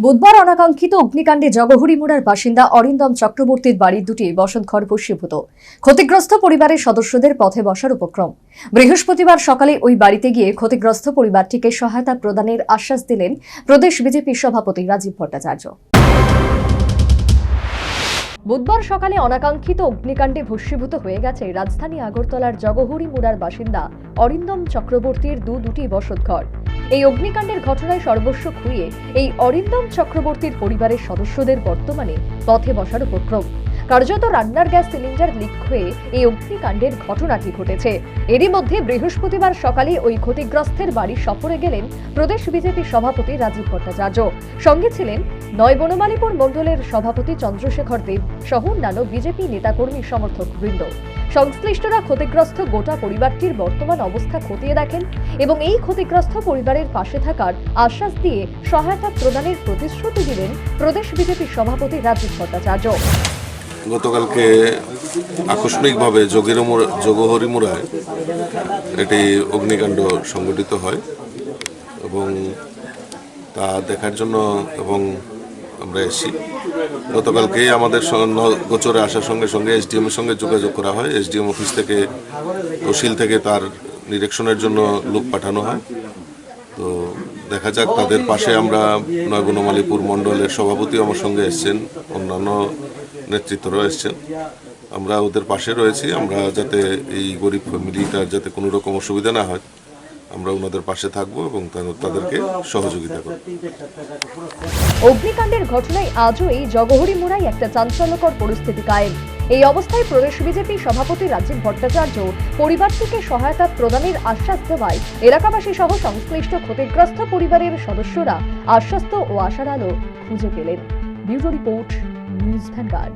বুধবার অনাকাঙ্ক্ষিত অগ্নিকাণ্ডে জগহরিমুড়ার বাসিন্দা অরিন্দম চক্রবর্তীর বাড়ির দুটি বসতঘর ভস্মীভূত। ক্ষতিগ্রস্ত পরিবারের সদস্যদের পথে বসার উপক্রম। বৃহস্পতিবার সকালে ওই বাড়িতে গিয়ে ক্ষতিগ্রস্ত পরিবারটিকে সহায়তা প্রদানের আশ্বাস দিলেন প্রদেশ বিজেপি সভাপতি রাজীব ভট্টাচার্য। বুধবার সকালে অনাকাঙ্ক্ষিত অগ্নিকাণ্ডে ভস্মীভূত হয়ে গেছে রাজধানী আগরতলার জগহরিমুড়ার বাসিন্দা অরিন্দম চক্রবর্তীর দুটি বসতঘর। এই অগ্নিকাণ্ডের ঘটনায় সর্বস্ব খুইয়ে এই অরিন্দম চক্রবর্তীর পরিবারের সদস্যদের বর্তমানে পথে বসার উপক্রম। কার্যত রান্নার গ্যাস সিলিন্ডার লিক হয়ে এই অগ্নিকাণ্ডের ঘটনাটি ঘটেছে। এরই মধ্যে বৃহস্পতিবার সকালে ওই ক্ষতিগ্রস্তের বাড়ি সফরে গেলেন প্রদেশ বিজেপি সভাপতি রাজীব ভট্টাচার্য। সঙ্গে ছিলেন বনমালীপুর মণ্ডলের সভাপতি চন্দ্রশেখর দেব সহ অন্যান্য বিজেপি নেতাকর্মী সমর্থক বৃন্দ। সংশ্লিষ্টরা ক্ষতিগ্রস্ত গোটা পরিবারটির বর্তমান অবস্থা খতিয়ে দেখেন এবং এই ক্ষতিগ্রস্ত পরিবারের পাশে থাকার আশ্বাস দিয়ে সহায়তা প্রদানের প্রতিশ্রুতি দিলেন প্রদেশ বিজেপি সভাপতি রাজীব ভট্টাচার্য। গতকালকে আকস্মিকভাবে জগহরিমুড়ায় একটি অগ্নিকাণ্ড সংঘটিত হয় এবং তা দেখার জন্য এবং আমরা এসেছি। গতকালকেই আমাদের গোচরে আসার সঙ্গে সঙ্গে এসডিএম এর সঙ্গে যোগাযোগ করা হয়। এসডিএম অফিস থেকে তহসিল থেকে তার নিরীক্ষণের জন্য লোক পাঠানো হয়। তো দেখা যাক, তাদের পাশে আমরা বনমালীপুর মণ্ডলের সভাপতি আমার সঙ্গে এসছেন, অন্যান্য নেতৃত্বরাও এসছেন। আমরা ওদের পাশে রয়েছি। আমরা যাতে এই গরিব ফ্যামিলিটার যাতে কোনো রকম অসুবিধা না হয়, আমরা ওনাদের পাশে থাকবো এবং তাদেরকে সহযোগিতা করব। অগ্নিকাণ্ডের ঘটনায় আজও এই জগহরিমুড়ায় একটা চাঞ্চল্যকর পরিস্থিতি কায়েম। এই অবস্থায় প্রদেশ বিজেপি সভাপতি রাজীব ভট্টাচার্য পরিবারটিকে সহায়তা প্রদানের আশ্বাস দেওয়ায় এলাকাবাসী সহ সংশ্লিষ্ট ক্ষতিগ্রস্ত পরিবারের সদস্যরা আশ্বস্ত ও আশার আলো খুঁজে পেলেন। Bureau report, news vanguard.